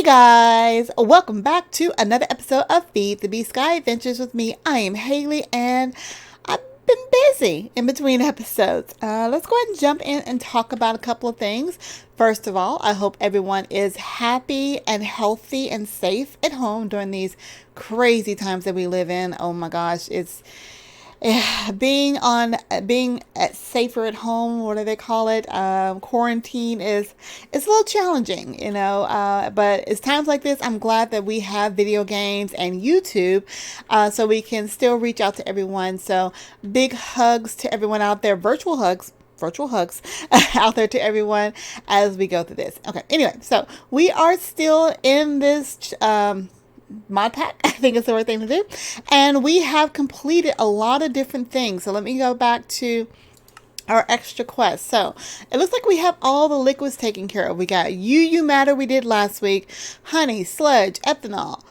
Guys, welcome back to another episode of Feed the Bee Sky Adventures with me. I am Haley and I've been busy in between episodes. Let's go ahead and jump in and talk about a couple of things. First of all, I hope everyone is happy and healthy and safe at home during these crazy times that we live in. Oh my gosh, it's being safer at home. What do they call it? Quarantine it's a little challenging, but it's times like this I'm glad that we have video games and YouTube, so we can still reach out to everyone. So big hugs to everyone out there, virtual hugs out there to everyone as we go through this. Okay, anyway, so we are still in this modpack, I think is the right thing to do, and we have completed a lot of different things. So let me go back to our extra quest. So it looks like we have all the liquids taken care of. We got UU matter we did last week, honey, sludge, ethanol,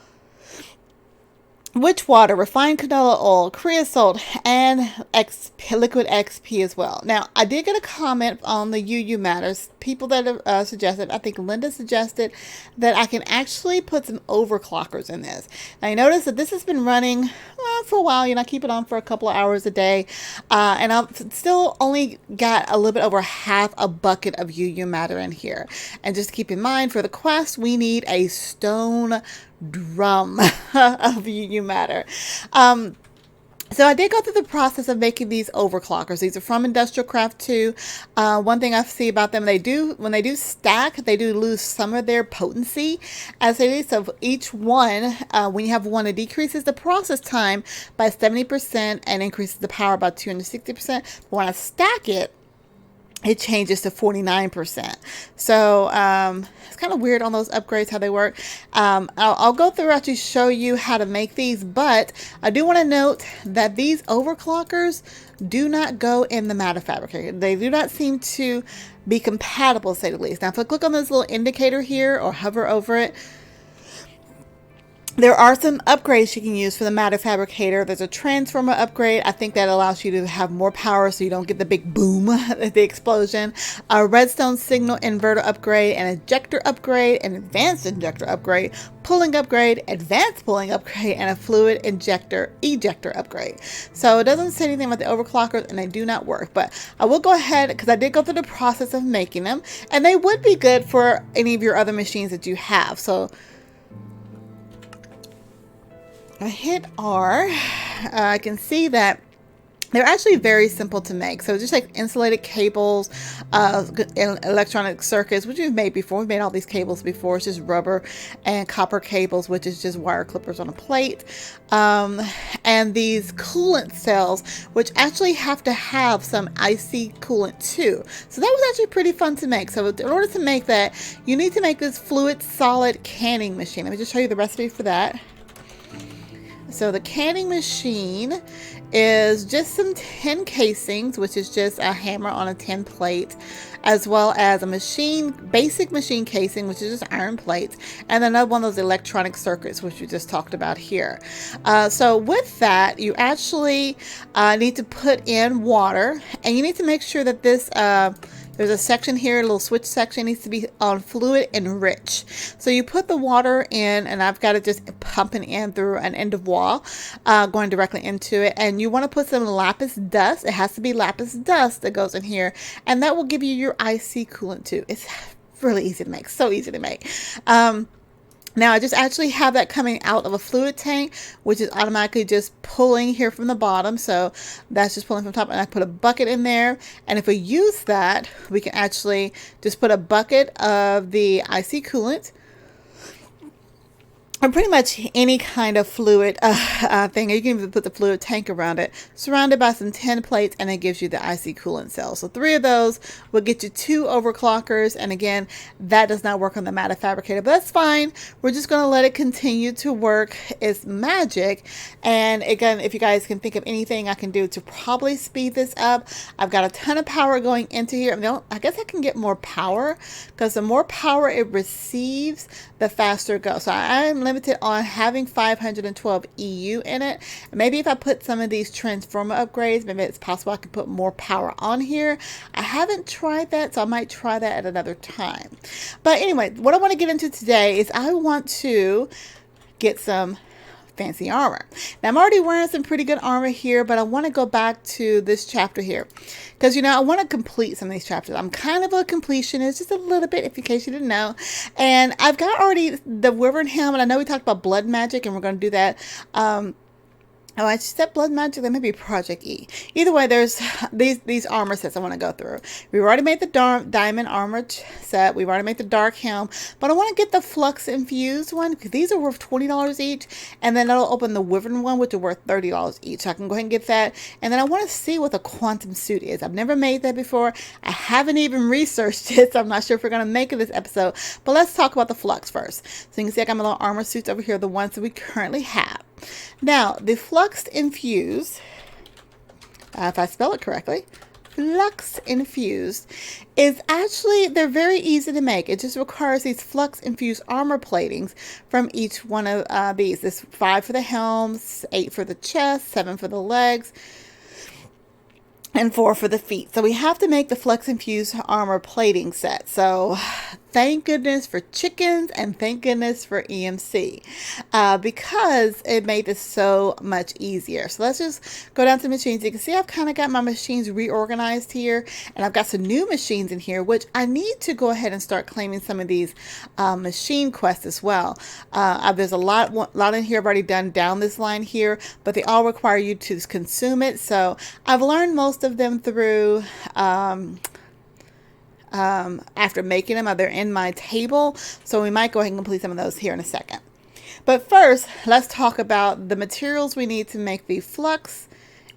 witch water, refined canola oil, creosote, and liquid XP as well. Now, I did get a comment on the UU matters. People that have suggested, I think Linda suggested, that I can actually put some overclockers in this. Now, you notice that this has been running for a while. I keep it on for a couple of hours a day, and I've still only got a little bit over half a bucket of UU matter in here. And just keep in mind, for the quest, we need a stone drum of UU matter. So I did go through the process of making these overclockers. These are from Industrial Craft 2. One thing I see about them, when they do stack, they do lose some of their potency as they do. So each one, when you have one, it decreases the process time by 70% and increases the power by 260%. But when I stack it, it changes to 49%. So it's kind of weird on those upgrades, how they work. I'll go through actually show you how to make these, but I do want to note that these overclockers do not go in the matter fabricator. They do not seem to be compatible, to say the least. Now, if I click on this little indicator here or hover over it, there are some upgrades you can use for the matter fabricator. There's a transformer upgrade. I think that allows you to have more power so you don't get the big boom, the explosion. A redstone signal inverter upgrade, an ejector upgrade, an advanced injector upgrade, pulling upgrade, advanced pulling upgrade, and a fluid ejector upgrade. So it doesn't say anything about the overclockers, and they do not work. But I will go ahead, because I did go through the process of making them, and they would be good for any of your other machines that you have. So I hit R. I can see that they're actually very simple to make. So just like insulated cables, electronic circuits, which we've made before. We've made all these cables before. It's just rubber and copper cables, which is just wire clippers on a plate. And these coolant cells, which actually have to have some icy coolant too. So that was actually pretty fun to make. So in order to make that, you need to make this fluid solid canning machine. Let me just show you the recipe for that. So the canning machine is just some tin casings, which is just a hammer on a tin plate, as well as a basic machine casing, which is just iron plates, and another one of those electronic circuits, which we just talked about here. So with that, you actually need to put in water, and you need to make sure that this there's a section here, a little switch section, needs to be on fluid enrich. So you put the water in, and I've got it just pumping in through an end of wall, going directly into it. And you want to put some lapis dust. It has to be lapis dust that goes in here, and that will give you your IC coolant too. It's really easy to make, so easy to make. Now I just actually have that coming out of a fluid tank, which is automatically just pulling here from the bottom. So that's just pulling from the top, and I put a bucket in there. And if we use that, we can actually just put a bucket of the IC coolant, or pretty much any kind of fluid thing. You can even put the fluid tank around it, surrounded by some tin plates, and it gives you the IC coolant cells. So 3 of those will get you 2 overclockers. And again, that does not work on the matter fabricator, but that's fine. We're just going to let it continue to work. It's magic. And again, if you guys can think of anything I can do to probably speed this up, I've got a ton of power going into here. I guess I can get more power, because the more power it receives, the faster it goes. So I'm limited on having 512 EU in it. Maybe if I put some of these transformer upgrades, maybe it's possible I could put more power on here. I haven't tried that, so I might try that at another time. But anyway, what I want to get into today is I want to get some fancy armor. Now I'm already wearing some pretty good armor here, but I want to go back to this chapter here because, you know, I want to complete some of these chapters. I'm kind of a completionist, just a little bit, if in case you didn't know. And I've got already the Wyvern Helm, and I know we talked about blood magic, and we're going to do that. Oh, I said blood magic. That may be Project E. Either way, there's these armor sets I want to go through. We've already made the diamond armor set. We've already made the dark helm, but I want to get the flux infused one because these are worth $20 each, and then that'll open the wyvern one, which are worth $30 each. So I can go ahead and get that, and then I want to see what the quantum suit is. I've never made that before. I haven't even researched it, so I'm not sure if we're going to make it this episode. But let's talk about the flux first. So you can see I got my little armor suits over here, the ones that we currently have. Now, the Flux Infused, if I spell it correctly, Flux Infused, is actually, they're very easy to make. It just requires these Flux Infused armor platings from each one of these. This 5 for the helms, 8 for the chest, 7 for the legs, and 4 for the feet. So we have to make the Flux Infused armor plating set. So thank goodness for chickens and thank goodness for EMC because it made this so much easier. So let's just go down to machines. You can see I've kind of got my machines reorganized here, and I've got some new machines in here, which I need to go ahead and start claiming some of these machine quests as well. There's a lot in here I've already done down this line here, but they all require you to consume it. So I've learned most of them through after making them. They're in my table, so we might go ahead and complete some of those here in a second. But first, let's talk about the materials we need to make the flux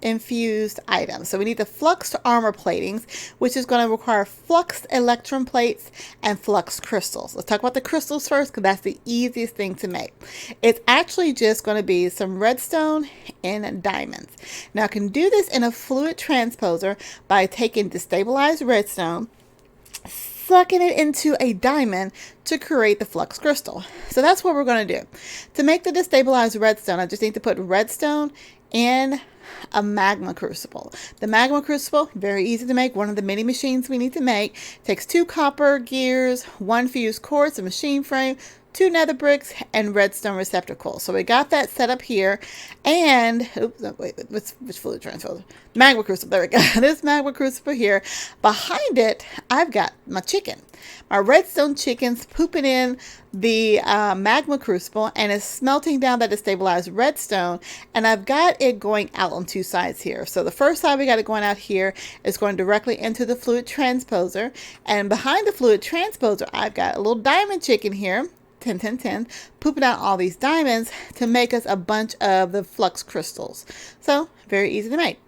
infused items. So we need the flux armor platings, which is going to require flux electrum plates and flux crystals. Let's talk about the crystals first because that's the easiest thing to make. It's actually just going to be some redstone and diamonds. Now I can do this in a fluid transposer by taking destabilized redstone, sucking it into a diamond to create the flux crystal. So that's what we're going to do. To make the destabilized redstone, I just need to put redstone in a magma crucible. The magma crucible, very easy to make, one of the many machines we need to make. Takes 2 copper gears, 1 fused quartz, a machine frame, 2 nether bricks, and redstone receptacles. So we got that set up here. And, oops, no, wait, which fluid transfer? Magma crucible, there we go. This magma crucible here. Behind it, I've got my chicken. My redstone chicken's pooping in the magma crucible and is smelting down that destabilized redstone. And I've got it going out on 2 sides here. So the first side we got it going out here is going directly into the fluid transposer. And behind the fluid transposer, I've got a little diamond chicken here. 10, 10, 10, pooping out all these diamonds to make us a bunch of the flux crystals. So very easy to make.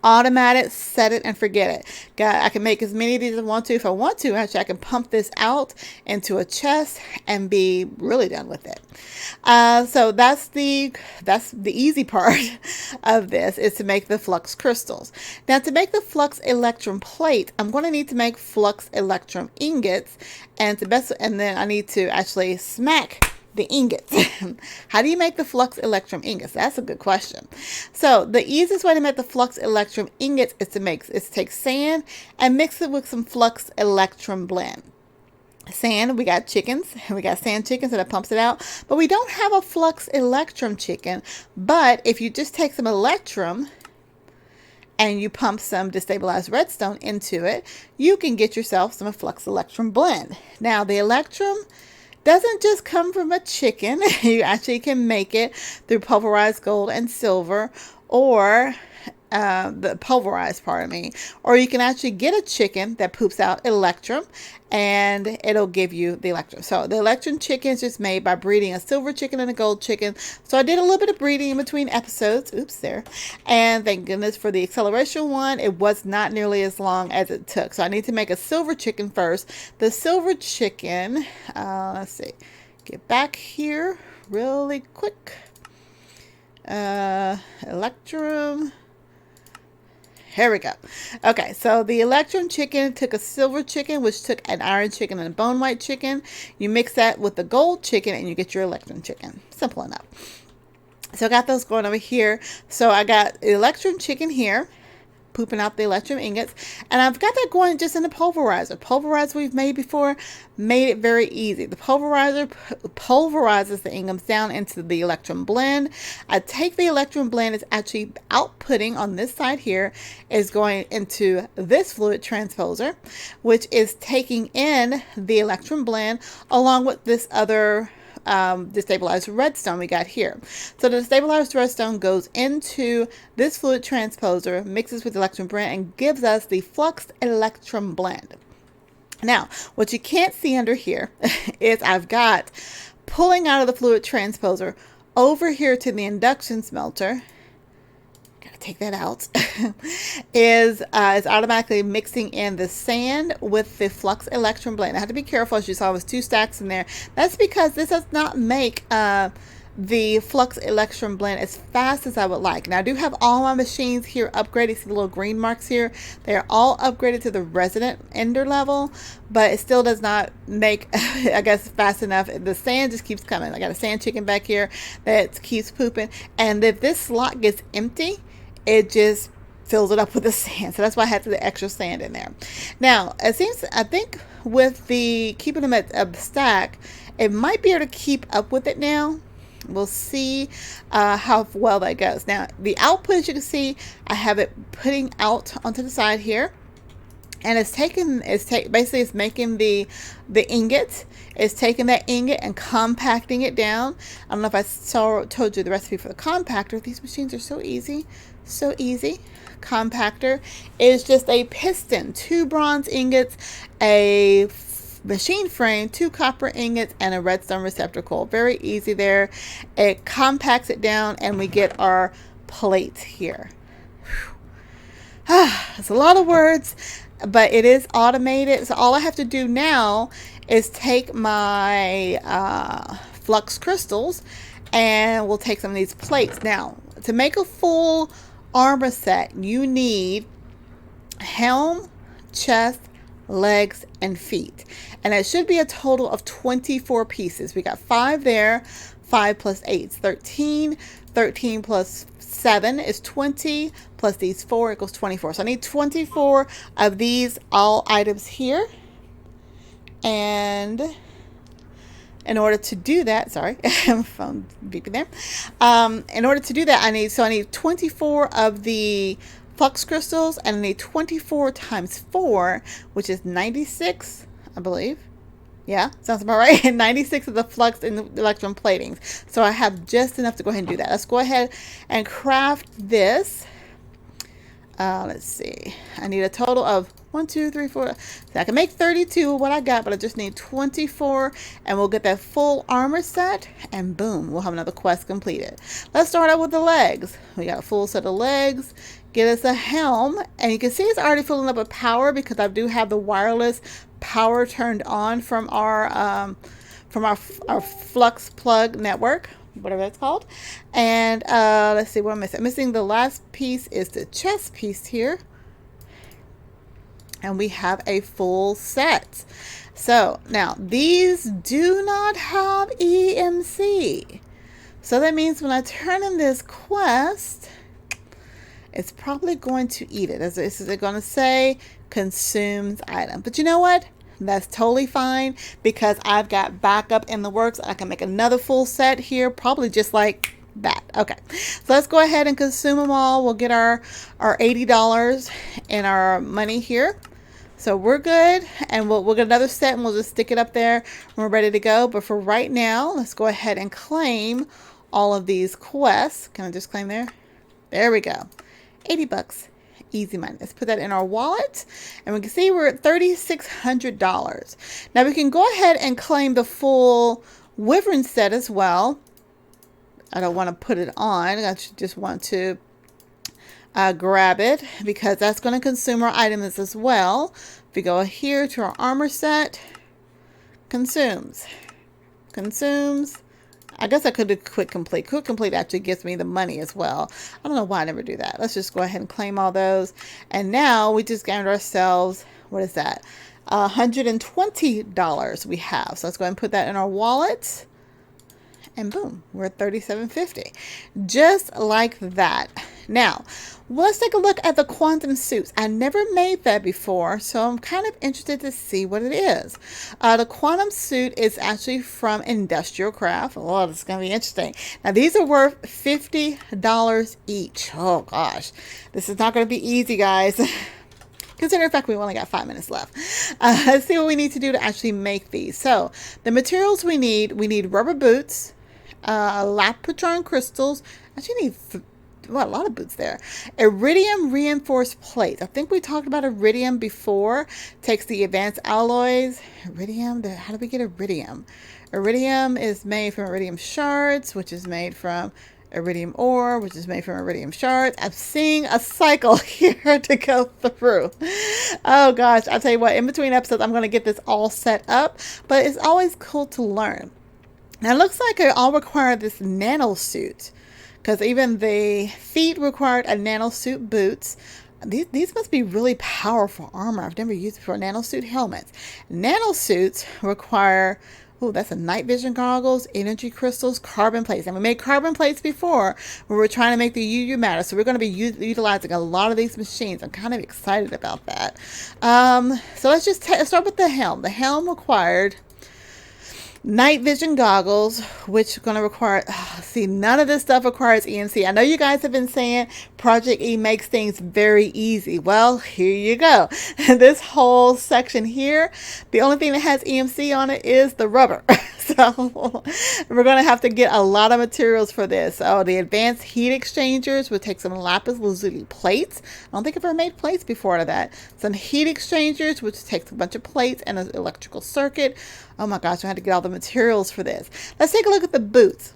Automatic, set it and forget it. I can make as many of these as I want to. If I want to, actually I can pump this out into a chest and be really done with it. So that's the easy part of this, is to make the flux crystals. Now to make the flux electrum plate, I'm going to need to make flux electrum ingots, and then I need to actually smack the ingots. How do you make the flux electrum ingots? That's a good question. So the easiest way to make the flux electrum ingots is to take sand and mix it with some flux electrum blend. Sand, we got chickens, we got sand chickens, and it pumps it out, but we don't have a flux electrum chicken. But if you just take some electrum and you pump some destabilized redstone into it, you can get yourself some flux electrum blend. Now the electrum doesn't just come from a chicken. You actually can make it through pulverized gold and silver, or the pulverized part of me, or you can actually get a chicken that poops out electrum and it'll give you the electrum. So the electrum chicken is just made by breeding a silver chicken and a gold chicken. So I did a little bit of breeding in between episodes. Oops, there. And thank goodness for the acceleration one, it was not nearly as long as it took. So I need to make a silver chicken first. The silver chicken, let's see, get back here really quick. Electrum. Here we go. Okay, so the Electrum chicken took a silver chicken, which took an iron chicken and a bone white chicken. You mix that with the gold chicken and you get your Electrum chicken. Simple enough. So I got those going over here. So I got Electrum chicken here, pooping out the Electrum ingots. And I've got that going just in the pulverizer. Pulverizer we've made before, made it very easy. The pulverizer pulverizes the ingots down into the Electrum blend. I take the Electrum blend, it's actually outputting on this side here, is going into this fluid transposer, which is taking in the Electrum blend along with this other destabilized redstone we got here. So the destabilized redstone goes into this fluid transposer, mixes with the Electrum blend, and gives us the Flux Electrum blend. Now, what you can't see under here is I've got pulling out of the fluid transposer over here to the induction smelter. Gotta take that out. is automatically mixing in the sand with the Flux Electrum blend. I have to be careful, as you saw, was 2 stacks in there. That's because this does not make the Flux Electrum blend as fast as I would like. Now I do have all my machines here upgraded. See the little green marks here? They are all upgraded to the resident ender level, but it still does not make, I guess, fast enough. The sand just keeps coming. I got a sand chicken back here that keeps pooping, and if this slot gets empty, it just fills it up with the sand. So that's why I had the extra sand in there. Now it seems, I think with the keeping them at a stack, it might be able to keep up with it now. We'll see how well that goes. Now the output, as you can see, I have it putting out onto the side here, and it's basically it's making the ingot. It's taking that ingot and compacting it down. I don't know if I told you the recipe for the compactor. These machines are so easy, so easy. Compactor is just a piston, 2 bronze ingots, a machine frame, 2 copper ingots, and a redstone receptacle. Very easy there. It compacts it down and we get our plate here. It's a lot of words, but it is automated. So all I have to do now is take my flux crystals, and we'll take some of these plates. Now, to make a full armor set, you need helm, chest, legs, and feet, and it should be a total of 24 pieces. We got 5 there. 5 plus 8 is 13. 13 plus 7 is 20, plus these 4 equals 24. So I need 24 of these all items here, and in order to do that, sorry, phone beeping there. In order to do that, I need 24 of the flux crystals, and I need 24 times 4, which is 96, I believe. Yeah, sounds about right. 96 of the flux and the electrum platings. So I have just enough to go ahead and do that. Let's go ahead and craft this. Let's see. I need a total of 1, 2, 3, 4. So I can make 32 of what I got, but I just need 24, and we'll get that full armor set, and boom, we'll have another quest completed. Let's start out with the legs. We got a full set of legs. Get us a helm, and you can see it's already filling up with power because I do have the wireless power turned on from our flux plug network, whatever that's called. And let's see what I'm missing. Missing the last piece is the chest piece here, and we have a full set. So now these do not have EMC, so that means when I turn in this quest, it's probably going to eat it. As is it going to say consumes item, but you know what? That's totally fine because I've got backup in the works. I can make another full set here, probably just like that. Okay, so let's go ahead and consume them all. We'll get our $80 in our money here. So we're good, and we'll get another set, and we'll just stick it up there when we're ready to go. But for right now, let's go ahead and claim all of these quests. Can I just claim there? There we go. 80 bucks. Easy money. Let's put that in our wallet, and we can see we're at $3,600. Now we can go ahead and claim the full wyvern set as well. I don't want to put it on. I just want to grab it because that's going to consume our items as well. If we go here to our armor set, consumes, I guess I could do quick complete. Quick complete actually gives me the money as well. I don't know why I never do that. Let's just go ahead and claim all those. And now we just gained ourselves, what is that? $120 we have. So let's go ahead and put that in our wallet. And boom, we're at $37.50. Just like that. Now, let's take a look at the quantum suits. I never made that before, so I'm kind of interested to see what it is. The quantum suit is actually from Industrial Craft. Oh, this is going to be interesting. Now, these are worth $50 each. Oh, gosh. This is not going to be easy, guys. Consider the fact we only got 5 minutes left. Let's see what we need to do to actually make these. So, the materials we need rubber boots, Patron crystals. Actually need a lot of boots there. Iridium reinforced plates. I think we talked about iridium before. Takes the advanced alloys. Iridium, how do we get iridium? Iridium is made from iridium shards, which is made from iridium ore, which is made from iridium shards. I'm seeing a cycle here to go through. Oh gosh, I'll tell you what, in between episodes, I'm going to get this all set up, but it's always cool to learn. Now, it looks like it all required this nano suit, because even the feet required a nano suit boots. These must be really powerful armor. I've never used it before. Nano suit helmets. Nano suits require, oh, that's a night vision goggles, energy crystals, carbon plates. And we made carbon plates before when we were trying to make the UU matter. So we're going to be utilizing a lot of these machines. I'm kind of excited about that. So let's just start with the helm. The helm required night vision goggles, which are going to require, see, none of this stuff requires EMC. I know you guys have been saying Project E makes things very easy. Well, here you go. This whole section here, the only thing that has EMC on it is the rubber. So we're going to have to get a lot of materials for this. So the advanced heat exchangers would take some lapis lazuli plates. I don't think I've ever made plates before out of that. Some heat exchangers, which takes a bunch of plates and an electrical circuit. Oh my gosh, I had to get all the materials for this. Let's take a look at the boots.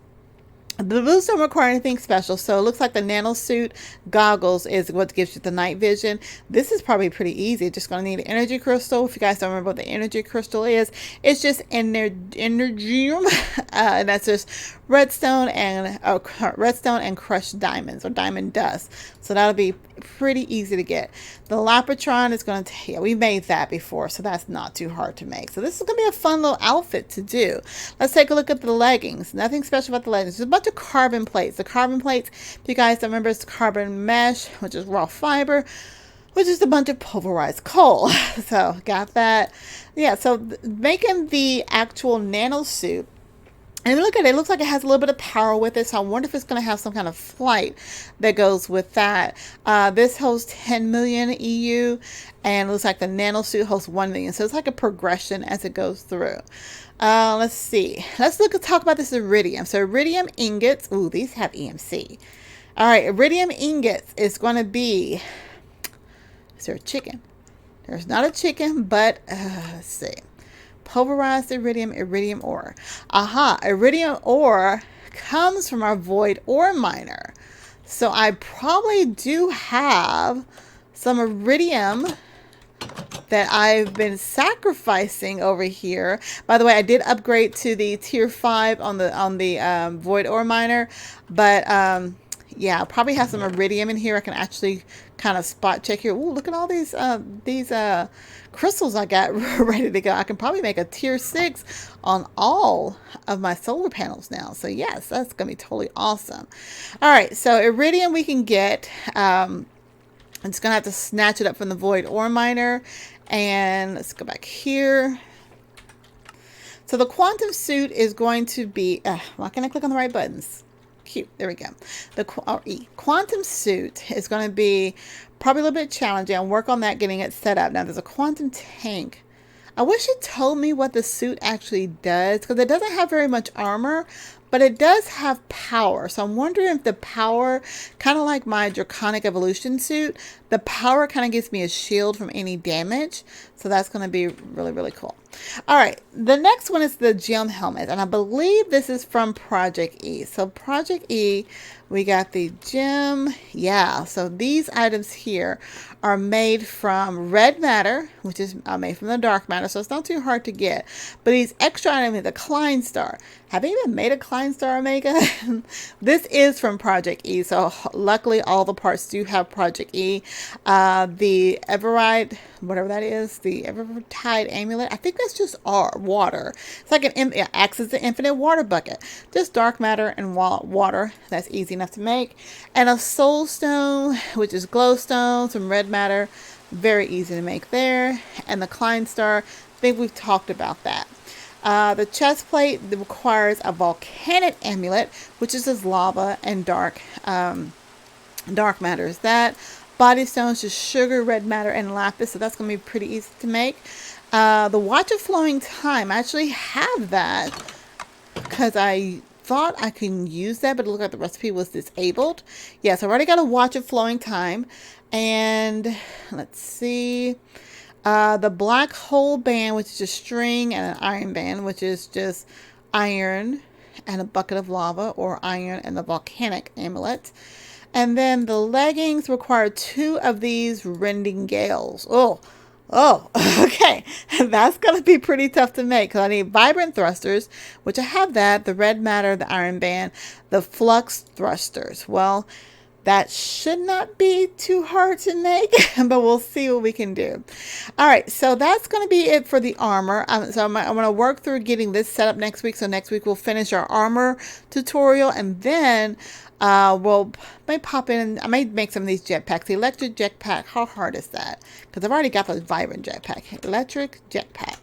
The boots don't require anything special, so it looks like the nano suit goggles is what gives you the night vision. This is probably pretty easy. Just going to need an energy crystal. If you guys don't remember what the energy crystal is, it's just Iridium, and that's just redstone and crushed diamonds or diamond dust. So that'll be pretty easy to get. The Patron is going to, yeah, we made that before, so that's not too hard to make. So this is going to be a fun little outfit to do. Let's take a look at the leggings. Nothing special about the leggings. There's a bunch of carbon plates. The carbon plates, if you guys don't remember, it's carbon mesh, which is raw fiber, which is a bunch of pulverized coal. So got that. Yeah, so making the actual nano suit. And look at it, it looks like it has a little bit of power with it, so I wonder if it's going to have some kind of flight that goes with that. This holds 10 million EU, and it looks like the nano suit holds 1 million. So it's like a progression as it goes through. Let's see. Let's talk about this iridium. So iridium ingots, ooh, these have EMC. All right, iridium ingots is going to be, is there a chicken? There's not a chicken, but let's see. Pulverized iridium ore. Aha, iridium ore comes from our void ore miner. So I probably do have some iridium that I've been sacrificing over here. By the way, I did upgrade to the tier 5 on the void ore miner, but yeah, I'll probably have some iridium in here. I can actually kind of spot check here. Ooh, look at all these crystals I got ready to go. I can probably make a tier 6 on all of my solar panels now. So yes, that's going to be totally awesome. All right, so iridium we can get. I'm just going to have to snatch it up from the void ore miner. And let's go back here. So the quantum suit is going to be, why can't I click on the right buttons? Cute. There we go. The quantum suit is going to be probably a little bit challenging. I'll work on that, getting it set up. Now, there's a quantum tank. I wish it told me what the suit actually does, because it doesn't have very much armor, but it does have power. So I'm wondering if the power, kind of like my Draconic Evolution suit, the power kind of gives me a shield from any damage. So that's going to be really, really cool. All right, the next one is the gem helmet, and I believe this is from Project E. So Project E, we got the gem. Yeah, so these items here are made from red matter, which is made from the dark matter, so it's not too hard to get. But these extra items, the Klein Star. Have you even made a Klein Star, Omega? This is from Project E, so luckily all the parts do have Project E. The Everride, whatever that is, the Evertide amulet, I think that's just water. It's like it acts as an infinite water bucket. Just dark matter and water. That's easy enough to make. And a soul stone, which is glowstone, some red matter. Very easy to make there. And the Klein Star, I think we've talked about that. The chest plate requires a volcanic amulet, which is just lava and dark matter is that. Body stones, just sugar, red matter, and lapis, so that's going to be pretty easy to make. The Watch of Flowing Time, I actually have that because I thought I could use that, but it looked like the recipe was disabled. Yes, I already got a Watch of Flowing Time. And let's see. The black hole band, which is just string, and an iron band, which is just iron and a bucket of lava, or iron and the volcanic amulet. And then the leggings require 2 of these rending gales. Oh, okay. That's going to be pretty tough to make because I need vibrant thrusters, which I have that, the red matter, the iron band, the flux thrusters. Well, that should not be too hard to make, but we'll see what we can do. All right, so that's going to be it for the armor. So I'm going to work through getting this set up next week. So next week we'll finish our armor tutorial, and then we'll may pop in. I may make some of these jetpacks. The electric jetpack. How hard is that? Because I've already got the vibrant jetpack. Electric jetpack.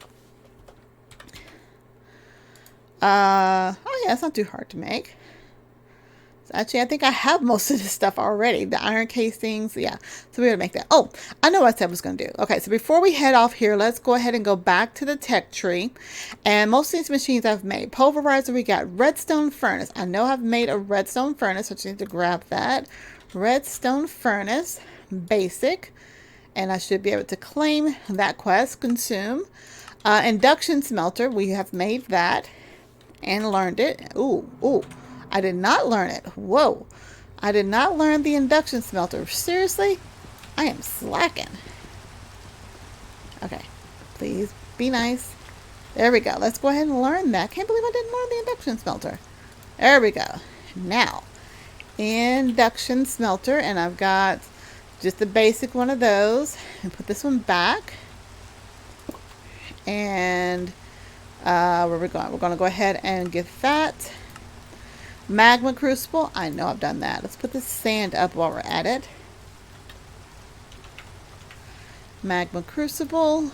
Oh yeah, it's not too hard to make. Actually, I think I have most of this stuff already. The iron casings, yeah. So we're going to make that. Oh, I know what I said I was going to do. Okay, so before we head off here, let's go ahead and go back to the tech tree. And most of these machines I've made. Pulverizer, we got redstone furnace. I know I've made a redstone furnace, so I just need to grab that. Redstone furnace, basic. And I should be able to claim that quest, consume. Induction smelter, we have made that and learned it. Ooh. I did not learn it. Whoa. I did not learn the induction smelter. Seriously? I am slacking. Okay. Please be nice. There we go. Let's go ahead and learn that. Can't believe I didn't learn the induction smelter. There we go. Now, induction smelter. And I've got just the basic one of those. And put this one back. And where are we going? We're going to go ahead and get that. Magma crucible. I know I've done that. Let's put the sand up while we're at it. Magma crucible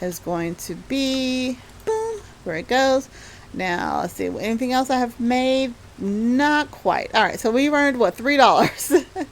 is going to be boom, where it goes. Now let's see, anything else I have made? Not quite. All right, so we earned what, $3.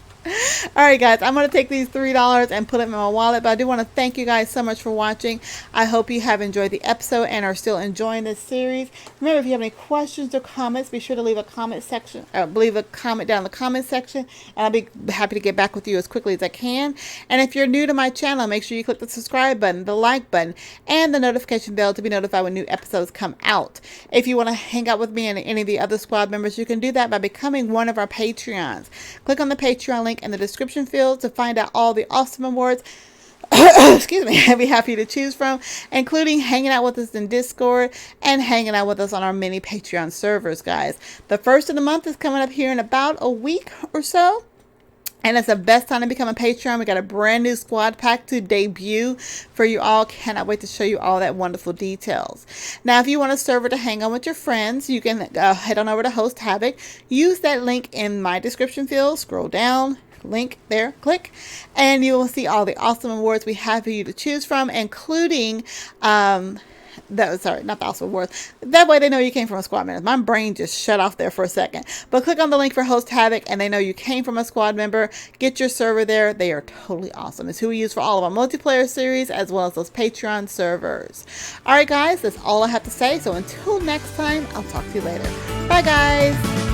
All right, guys, I'm going to take these $3 and put them in my wallet, but I do want to thank you guys so much for watching. I hope you have enjoyed the episode and are still enjoying this series. Remember, if you have any questions or comments, be sure to leave a comment section, leave a comment down in the comment section, and I'll be happy to get back with you as quickly as I can. And if you're new to my channel, make sure you click the subscribe button, the like button, and the notification bell to be notified when new episodes come out. If you want to hang out with me and any of the other squad members, you can do that by becoming one of our Patreons. Click on the Patreon link in the description field to find out all the awesome awards excuse me, I'd be happy to choose from, including hanging out with us in Discord and hanging out with us on our mini Patreon servers, guys. The first of the month is coming up here in about a week or so. And it's the best time to become a Patreon. We got a brand new squad pack to debut for you all. Cannot wait to show you all that wonderful details. Now, if you want a server to hang on with your friends, you can head on over to Host Havoc. Use that link in my description field. Scroll down. Link there, click, and you will see all the awesome awards we have for you to choose from, including not the awesome awards. That way they know you came from a squad member. My brain just shut off there for a second. But click on the link for Host Havoc and they know you came from a squad member. Get your server there. They are totally awesome. It's who we use for all of our multiplayer series as well as those Patreon servers. Alright guys, that's all I have to say. So until next time, I'll talk to you later. Bye guys.